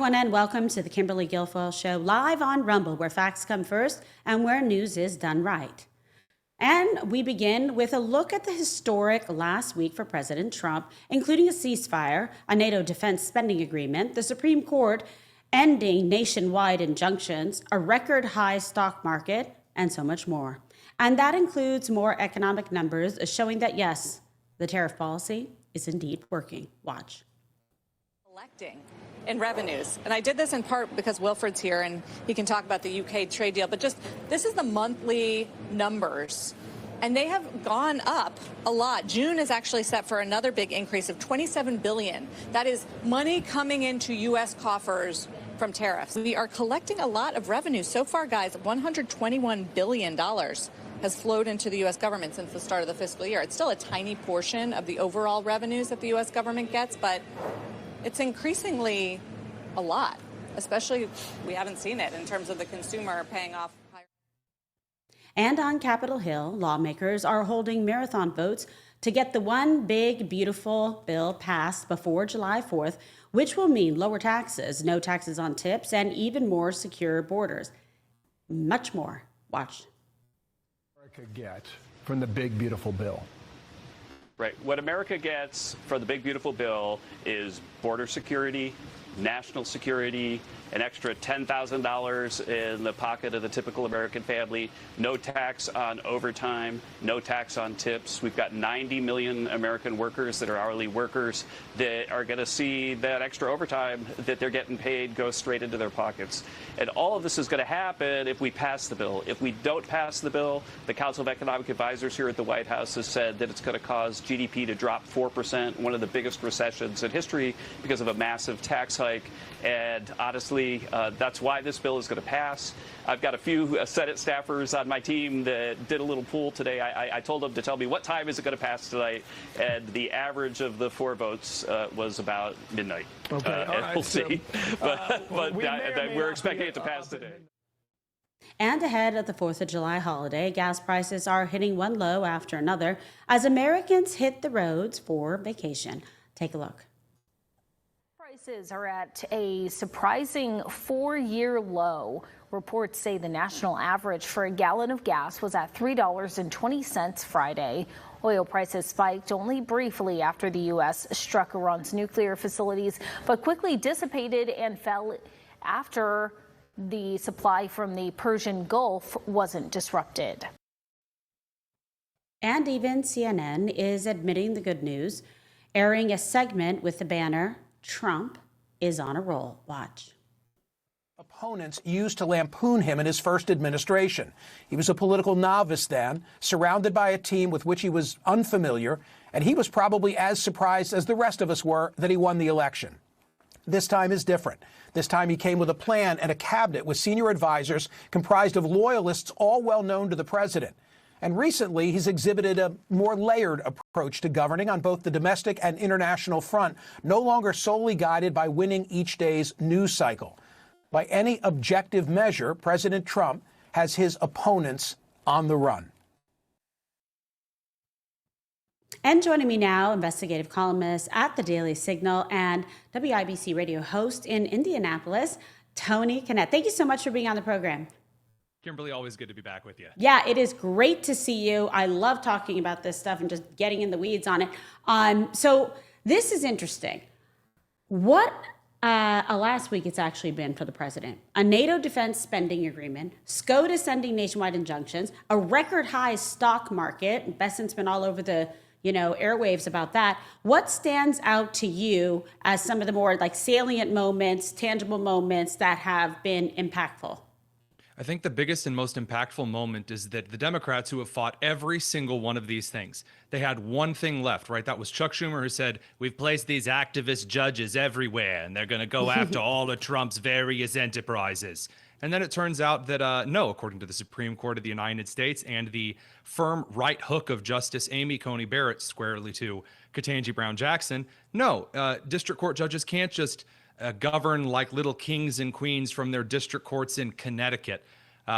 everyone, and welcome to the Kimberly Guilfoyle Show, live on Rumble, where facts come first and where news is done right. And we begin with a look at the historic last week for President Trump, including a ceasefire, a NATO defense spending agreement, the Supreme Court ending nationwide injunctions, a record high stock market, and so much more. And that includes more economic numbers showing that, yes, the tariff policy is indeed working. Watch. Collecting in revenues. And I did this in part because Wilfred's here and he can talk about the UK trade deal, but just this is the monthly numbers and they have gone up a lot. June is actually set for another big increase of $27 billion. That is money coming into U.S. coffers from tariffs. We are collecting a lot of revenue. So far, guys, $121 billion has flowed into the U.S. government since the start of the fiscal year. It's still a tiny portion of the overall revenues that the U.S. government gets, but it's increasingly a lot, especially we haven't seen it in terms of the consumer paying off higher. And on Capitol Hill, lawmakers are holding marathon votes to get the one big, beautiful bill passed before July 4th, which will mean lower taxes, no taxes on tips, and even more secure borders. Much more. Watch. America get from the big, beautiful bill. Right. What America gets from the big, beautiful bill is border security, national security, an extra $10,000 in the pocket of the typical American family, no tax on overtime, no tax on tips. We've got 90 million American workers that are hourly workers that are going to see that extra overtime that they're getting paid go straight into their pockets. And all of this is going to happen if we pass the bill. If we don't pass the bill, the Council of Economic Advisors here at the White House has said that it's going to cause GDP to drop 4%, one of the biggest recessions in history because of a massive tax hike. And honestly, that's why this bill is going to pass. I've got a few Senate staffers on my team that did a little poll today. I told them to tell me what time is it going to pass tonight, and the average of the 4 votes was about midnight. Okay, all right, we'll see. But we're expecting it to pass today. And ahead of the 4th of July holiday, gas prices are hitting one low after another as Americans hit the roads for vacation. Take a look. Prices are at a surprising 4-year low. Reports say the national average for a gallon of gas was at $3.20 Friday. Oil prices spiked only briefly after the U.S. struck Iran's nuclear facilities, but quickly dissipated and fell after the supply from the Persian Gulf wasn't disrupted. And even CNN is admitting the good news, airing a segment with the banner, Trump is on a roll. Watch. Opponents used to lampoon him in his first administration. He was a political novice then, surrounded by a team with which he was unfamiliar, and he was probably as surprised as the rest of us were that he won the election. This time is different. This time he came with a plan and a cabinet with senior advisors comprised of loyalists all well known to the president. And recently, he's exhibited a more layered approach to governing on both the domestic and international front, no longer solely guided by winning each day's news cycle. By any objective measure, President Trump has his opponents on the run. And joining me now, investigative columnist at the Daily Signal and WIBC radio host in Indianapolis, Tony Kinnett. Thank you so much for being on the program. Kimberly, always good to be back with you. Yeah, it is great to see you. I love talking about this stuff and just getting in the weeds on it. So this is interesting. What last week it's actually been for the president. A NATO defense spending agreement, SCOTUS ending nationwide injunctions, a record high stock market. Besson's been all over the airwaves about that. What stands out to you as some of the more salient moments, tangible moments that have been impactful? I think the biggest and most impactful moment is that the Democrats who have fought every single one of these things, they had one thing left, right? That was Chuck Schumer, who said, we've placed these activist judges everywhere and they're going to go after all of Trump's various enterprises. And then it turns out that no, according to the Supreme Court of the United States and the firm right hook of Justice Amy Coney Barrett squarely to Ketanji Brown Jackson, no, district court judges can't just govern like little kings and queens from their district courts in Connecticut.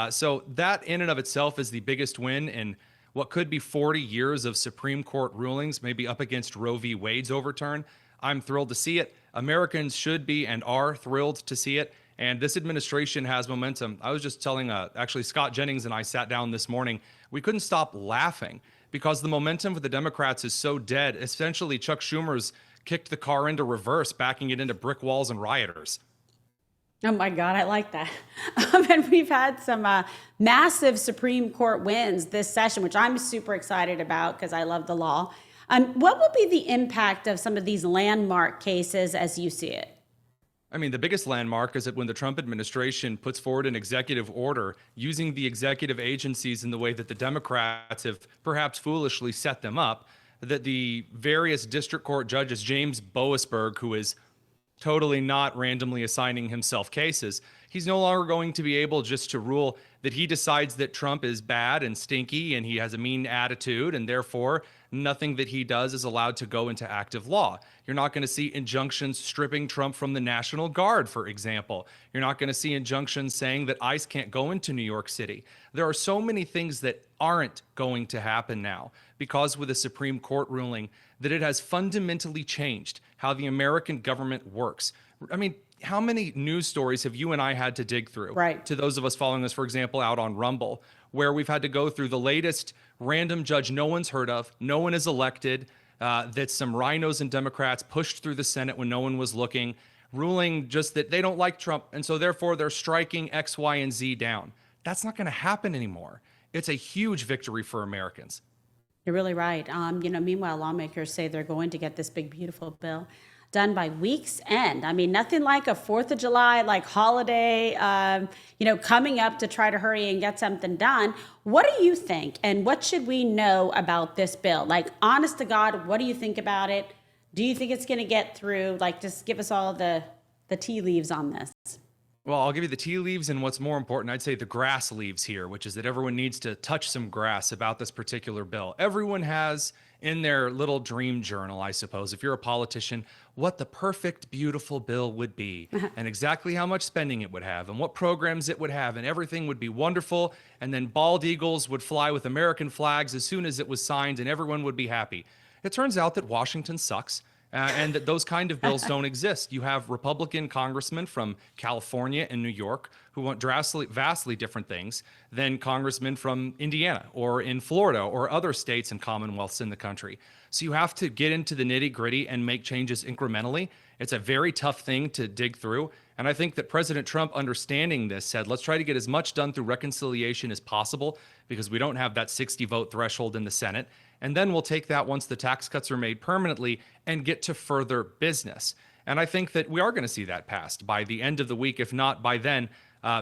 So that in and of itself is the biggest win in what could be 40 years of Supreme Court rulings, maybe up against Roe v. Wade's overturn. I'm thrilled to see it. Americans should be and are thrilled to see it. And this administration has momentum. I was just telling, actually, Scott Jennings and I sat down this morning. We couldn't stop laughing because the momentum for the Democrats is so dead. Essentially, Chuck Schumer's kicked the car into reverse, backing it into brick walls and rioters. Oh my God, I like that. And we've had some massive Supreme Court wins this session, which I'm super excited about because I love the law. What will be the impact of some of these landmark cases as you see it? I mean, the biggest landmark is that when the Trump administration puts forward an executive order using the executive agencies in the way that the Democrats have perhaps foolishly set them up, that the various district court judges, James Boasberg, who is totally not randomly assigning himself cases, he's no longer going to be able just to rule that he decides that Trump is bad and stinky and he has a mean attitude, and therefore nothing that he does is allowed to go into active law. You're not going to see injunctions stripping Trump from the National Guard, for example. You're not going to see injunctions saying that ICE can't go into New York City. There are so many things that aren't going to happen now because with a Supreme Court ruling that it has fundamentally changed how the American government works. I mean, how many news stories have you and I had to dig through? Right. To those of us following us, for example, out on Rumble, where we've had to go through the latest random judge no one's heard of, no one is elected, that some rhinos and Democrats pushed through the Senate when no one was looking, ruling just that they don't like Trump, and so therefore they're striking X, Y, and Z down. That's not going to happen anymore. It's a huge victory for Americans. You're really right. Meanwhile, lawmakers say they're going to get this big, beautiful bill done by week's end. I mean, nothing like a 4th of July, like holiday, coming up to try to hurry and get something done. What do you think? And what should we know about this bill? Like, honest to God, what do you think about it? Do you think it's going to get through? Like, just give us all the tea leaves on this. Well, I'll give you the tea leaves and what's more important, I'd say the grass leaves here, which is that everyone needs to touch some grass about this particular bill. Everyone has in their little dream journal, I suppose, if you're a politician, what the perfect, beautiful bill would be and exactly how much spending it would have and what programs it would have, and everything would be wonderful. And then bald eagles would fly with American flags as soon as it was signed and everyone would be happy. It turns out that Washington sucks. And that those kind of bills don't exist. You have Republican congressmen from California and New York who want vastly different things than congressmen from Indiana or in Florida or other states and commonwealths in the country. So you have to get into the nitty-gritty and make changes incrementally. It's a very tough thing to dig through. And I think that President Trump, understanding this, said, let's try to get as much done through reconciliation as possible because we don't have that 60-vote threshold in the Senate. And then we'll take that once the tax cuts are made permanently and get to further business. And I think that we are going to see that passed by the end of the week, if not by then,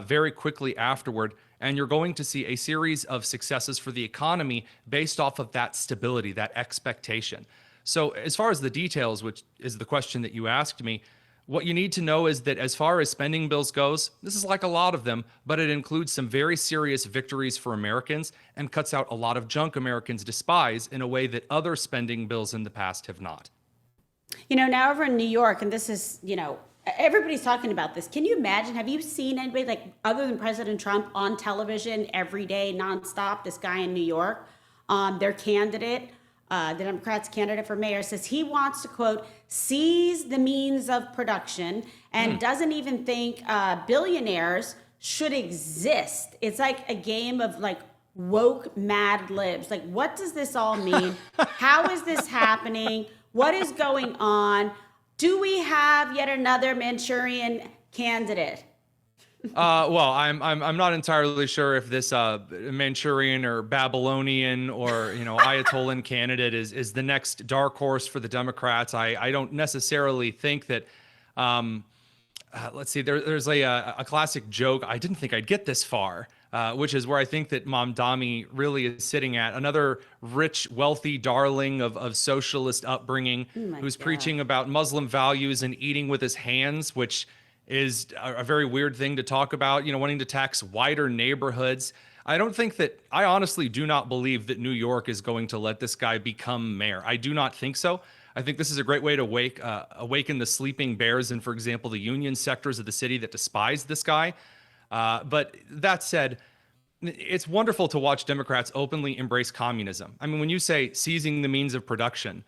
very quickly afterward. And you're going to see a series of successes for the economy based off of that stability, that expectation. So as far as the details, which is the question that you asked me, what you need to know is that as far as spending bills goes, this is like a lot of them, but it includes some very serious victories for Americans and cuts out a lot of junk Americans despise in a way that other spending bills in the past have not. Now over in New York, and this is, everybody's talking about this. Can you imagine? Have you seen anybody like other than President Trump on television every day, nonstop? This guy in New York, their candidate, the Democrats' candidate for mayor, says he wants to, quote, seize the means of production and doesn't even think billionaires should exist. It's like a game of like woke Mad Libs. Like, what does this all mean? How is this happening? What is going on? Do we have yet another Manchurian candidate? Well, I'm not entirely sure if this Manchurian or Babylonian or Ayatollah candidate is the next dark horse for the Democrats. I don't necessarily think that. Let's see. There's a classic joke. I didn't think I'd get this far, which is where I think that Mamdani really is sitting at. Another rich, wealthy darling of socialist upbringing who's preaching about Muslim values and eating with his hands, which is a very weird thing to talk about, wanting to tax wider neighborhoods. I honestly do not believe that New York is going to let this guy become mayor. I do not think so. I think this is a great way to awaken the sleeping bears in, for example, the union sectors of the city that despise this guy. But that said, it's wonderful to watch Democrats openly embrace communism. I mean, when you say seizing the means of production,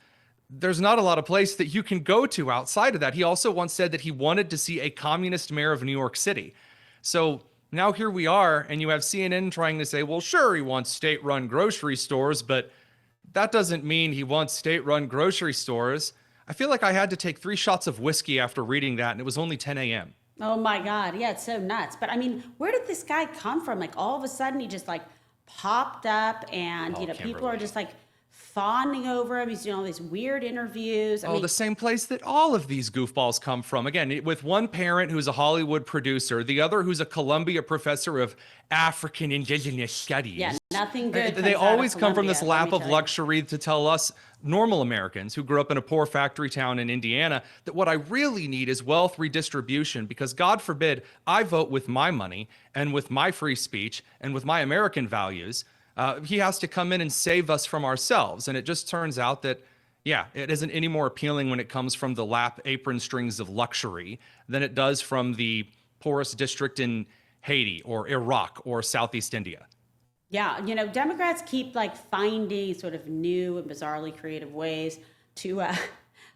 there's not a lot of place that you can go to outside of that. He also once said that he wanted to see a communist mayor of New York City. So now here we are, and you have CNN trying to say, well, sure, he wants state-run grocery stores, but that doesn't mean he wants state-run grocery stores. I feel like I had to take 3 shots of whiskey after reading that, and it was only 10 a.m. Oh my God. Yeah, it's so nuts. But I mean, where did this guy come from? Like all of a sudden he just like popped up and, people Kimberly. are just like fawning over him. He's doing all these weird interviews. I mean, The same place that all of these goofballs come from. Again, with one parent who's a Hollywood producer, the other who's a Columbia professor of African Indigenous Studies. yeah, nothing good. They comes out of always come from this Colombia, let lap me of tell you. luxury to tell us normal Americans who grew up in a poor factory town in Indiana that what I really need is wealth redistribution, because God forbid I vote with my money and with my free speech and with my American values. He has to come in and save us from ourselves. And it just turns out that, yeah, it isn't any more appealing when it comes from the lap apron strings of luxury than it does from the poorest district in Haiti or Iraq or Southeast India. Yeah, Democrats keep like finding sort of new and bizarrely creative ways to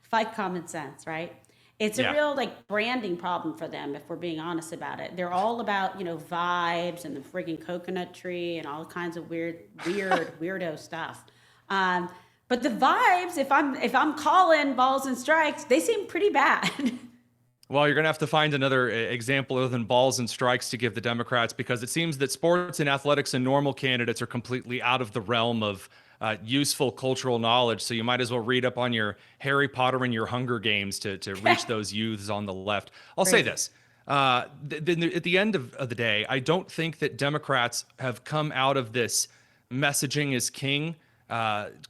fight common sense, right? It's a real like branding problem for them, if we're being honest about it. They're all about, vibes and the friggin' coconut tree and all kinds of weird, weirdo stuff. But the vibes, if I'm calling balls and strikes, they seem pretty bad. Well, you're going to have to find another example other than balls and strikes to give the Democrats, because it seems that sports and athletics and normal candidates are completely out of the realm of useful cultural knowledge. So you might as well read up on your Harry Potter and your Hunger Games to reach those youths on the left. I'll say this. At the end of the day, I don't think that Democrats have come out of this messaging is king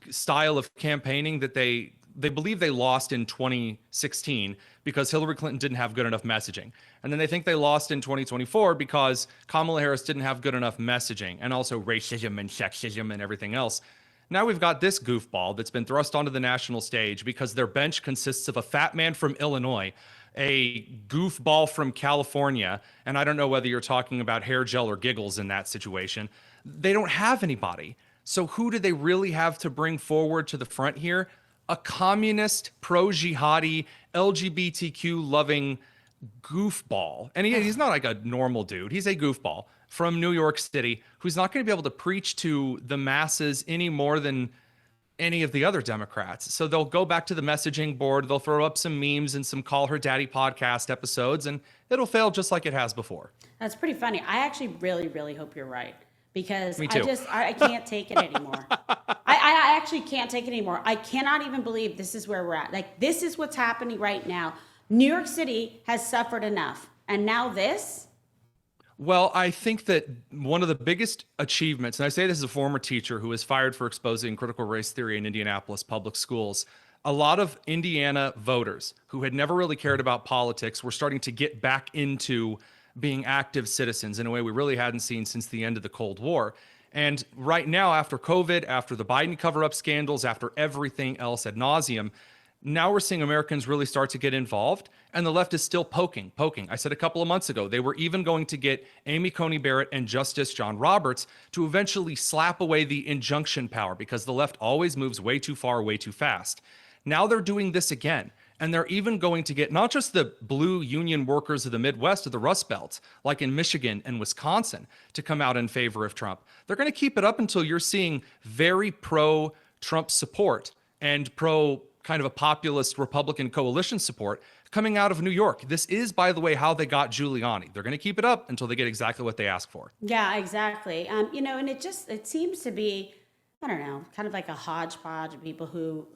style of campaigning that they believe they lost in 2016 because Hillary Clinton didn't have good enough messaging. And then they think they lost in 2024 because Kamala Harris didn't have good enough messaging, and also racism and sexism and everything else. Now we've got this goofball that's been thrust onto the national stage because their bench consists of a fat man from Illinois, a goofball from California, and I don't know whether you're talking about hair gel or giggles in that situation. They don't have anybody. So who do they really have to bring forward to the front here? A communist, pro-jihadi, LGBTQ-loving goofball. And he's not like a normal dude. He's a goofball from New York City who's not going to be able to preach to the masses any more than any of the other Democrats. So they'll go back to the messaging board. They'll throw up some memes and some Call Her Daddy podcast episodes, and it'll fail just like it has before. That's pretty funny. I actually really, really hope you're right, because Me too. I can't take it anymore. I actually can't take it anymore. I cannot even believe this is where we're at. Like, this is what's happening right now. New York City has suffered enough. And now this? Well, I think that one of the biggest achievements, and I say this as a former teacher who was fired for exposing critical race theory in Indianapolis public schools, a lot of Indiana voters who had never really cared about politics were starting to get back into being active citizens in a way we really hadn't seen since the end of the Cold War. And right now, after COVID, after the Biden cover-up scandals, after everything else ad nauseum, now we're seeing Americans really start to get involved, and the left is still poking. I said a couple of months ago, they were even going to get Amy Coney Barrett and Justice John Roberts to eventually slap away the injunction power, because the left always moves way too far, way too fast. Now they're doing this again. And they're even going to get not just the blue union workers of the Midwest or the Rust Belt, like in Michigan and Wisconsin, to come out in favor of Trump. They're going to keep it up until you're seeing very pro-Trump support and pro kind of a populist Republican coalition support coming out of New York. This is, by the way, how they got Giuliani. They're going to keep it up until they get exactly what they ask for. Yeah, exactly. And it seems to be, I don't know, kind of like a hodgepodge of people who,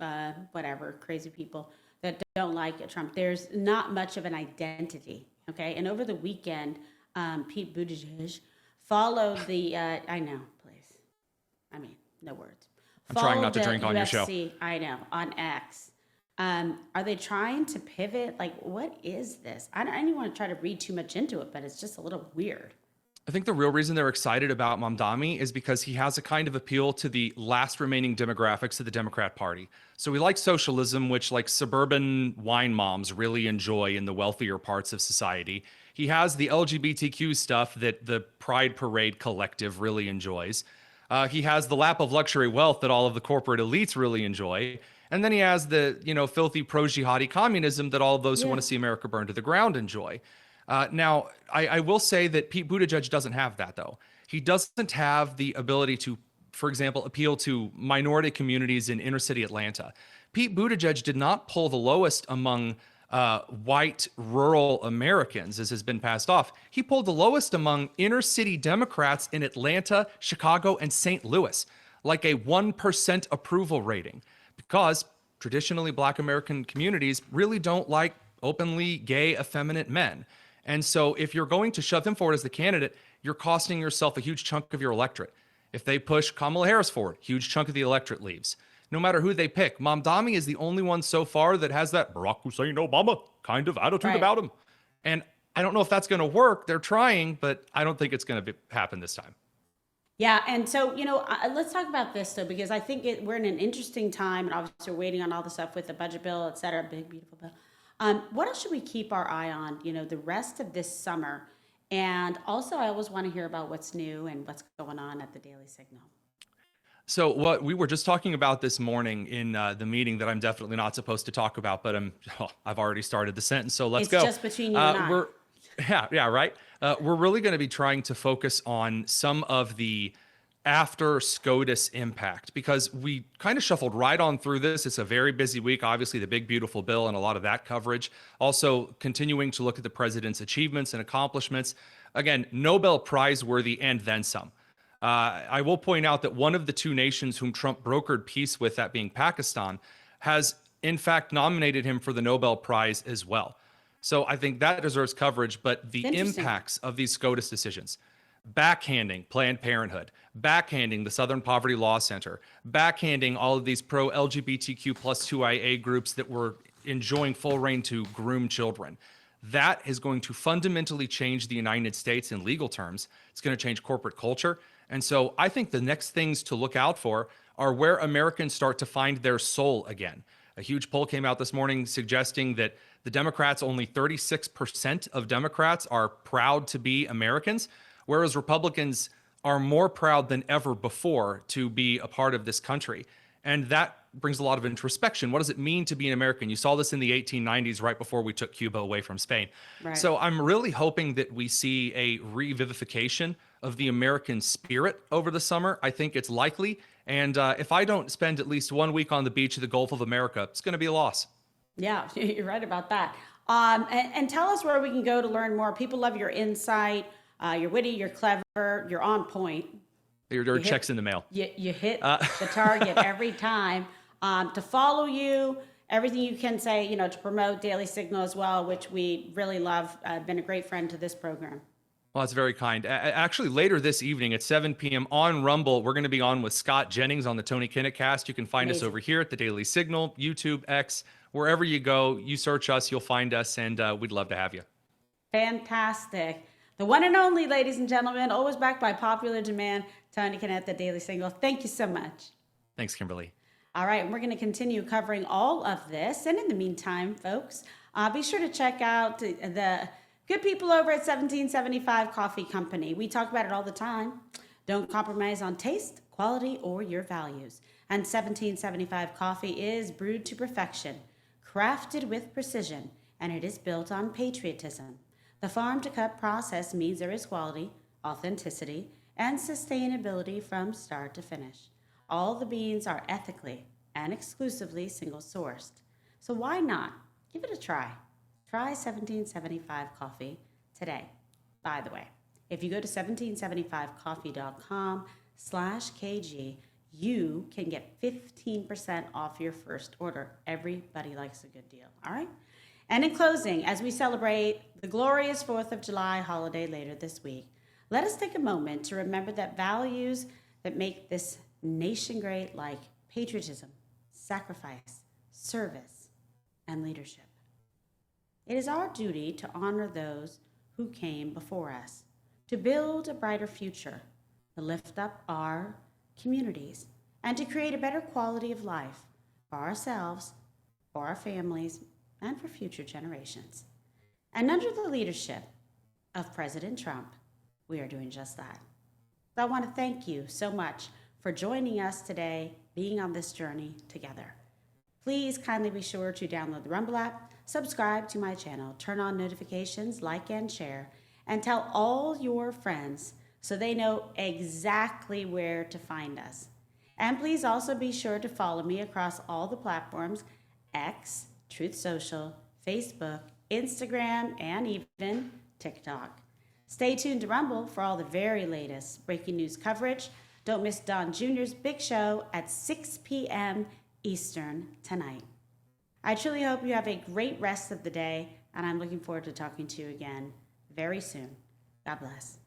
crazy people that don't like Trump. There's not much of an identity, okay? And over the weekend, Pete Buttigieg followed the, I know, please. I mean, no words. I'm trying not to drink on your show. I know, on X. Are they trying to pivot? Like, what is this? I don't even want to try to read too much into it, but it's just a little weird. I think the real reason they're excited about Mamdani is because he has a kind of appeal to the last remaining demographics of the Democrat Party. So we like socialism, which like suburban wine moms really enjoy in the wealthier parts of society. He has the LGBTQ stuff that the Pride Parade collective really enjoys. He has the lap of luxury wealth that all of the corporate elites really enjoy. And then he has the, filthy pro-jihadi communism that all of those who want to see America burn to the ground enjoy. Now, I will say that Pete Buttigieg doesn't have that, though. He doesn't have the ability to, for example, appeal to minority communities in inner city Atlanta. Pete Buttigieg did not pull the lowest among white rural Americans, as has been passed off. He pulled the lowest among inner city Democrats in Atlanta, Chicago, and St. Louis, like a 1% approval rating, because traditionally Black American communities really don't like openly gay, effeminate men. And so if you're going to shove him forward as the candidate, you're costing yourself a huge chunk of your electorate. If they push Kamala Harris forward, huge chunk of the electorate leaves. No matter who they pick, Mamdani is the only one so far that has that Barack Hussein Obama kind of attitude about him. And I don't know if that's going to work. They're trying, but I don't think it's going to happen this time. Yeah, and so, let's talk about this, though, because I think we're in an interesting time, and obviously we're waiting on all the stuff with the budget bill, et cetera, big, beautiful bill. What else should we keep our eye on, the rest of this summer? And also, I always want to hear about what's new and what's going on at the Daily Signal. So what we were just talking about this morning in the meeting that I'm definitely not supposed to talk about, but I've already started the sentence, so let's go. It's just between you and I. Yeah, right. We're really going to be trying to focus on some of the after SCOTUS impact, because we kind of shuffled right on through this. It's a very busy week, obviously the big, beautiful bill and a lot of that coverage. Also continuing to look at the president's achievements and accomplishments. Again, Nobel Prize worthy and then some. I will point out that one of the two nations whom Trump brokered peace with, that being Pakistan, has in fact nominated him for the Nobel Prize as well. So I think that deserves coverage, but the impacts of these SCOTUS decisions, backhanding Planned Parenthood, backhanding the Southern Poverty Law Center, backhanding all of these pro-LGBTQ plus 2IA groups that were enjoying full reign to groom children. That is going to fundamentally change the United States in legal terms. It's going to change corporate culture. And so I think the next things to look out for are where Americans start to find their soul again. A huge poll came out this morning suggesting that the Democrats, only 36% of Democrats are proud to be Americans, whereas Republicans are more proud than ever before to be a part of this country. And that brings a lot of introspection. What does it mean to be an American? You saw this in the 1890s, right before we took Cuba away from Spain. Right. So I'm really hoping that we see a revivification of the American spirit over the summer. I think it's likely. And if I don't spend at least 1 week on the beach of the Gulf of America, it's going to be a loss. Yeah, you're right about that. And tell us where we can go to learn more. People love your insight. You're witty, you're clever, you're on point. Your checks in the mail. You hit the target every time. To follow you, everything you can say, to promote Daily Signal as well, which we really love. Been a great friend to this program. Well, that's very kind. Actually, later this evening at 7 p.m. on Rumble, we're going to be on with Scott Jennings on the Tony Kinnett Cast. You can find us over here at the Daily Signal, YouTube, X, wherever you go. You search us, you'll find us, and we'd love to have you. Fantastic. The one and only, ladies and gentlemen, always backed by popular demand, Tony Kinnett, the Daily Signal. Thank you so much. Thanks, Kimberly. All right, we're going to continue covering all of this. And in the meantime, folks, be sure to check out the good people over at 1775 Coffee Company. We talk about it all the time. Don't compromise on taste, quality, or your values. And 1775 Coffee is brewed to perfection, crafted with precision, and it is built on patriotism. The farm-to-cup process means there is quality, authenticity, and sustainability from start to finish. All the beans are ethically and exclusively single-sourced. So why not? Give it a try. Try 1775 Coffee today. By the way, if you go to 1775coffee.com/KG, you can get 15% off your first order. Everybody likes a good deal, all right? And in closing, as we celebrate the glorious 4th of July holiday later this week, let us take a moment to remember that values that make this nation great, like patriotism, sacrifice, service, and leadership. It is our duty to honor those who came before us, to build a brighter future, to lift up our communities, and to create a better quality of life for ourselves, for our families, and for future generations. And under the leadership of President Trump, we are doing just that. So I want to thank you so much for joining us today, being on this journey together. Please kindly be sure to download the Rumble app, subscribe to my channel, turn on notifications, like and share, and tell all your friends so they know exactly where to find us. And please also be sure to follow me across all the platforms: X, Truth Social, Facebook, Instagram, and even TikTok. Stay tuned to Rumble for all the very latest breaking news coverage. Don't miss Don Jr.'s big show at 6 p.m. Eastern tonight. I truly hope you have a great rest of the day, and I'm looking forward to talking to you again very soon. God bless.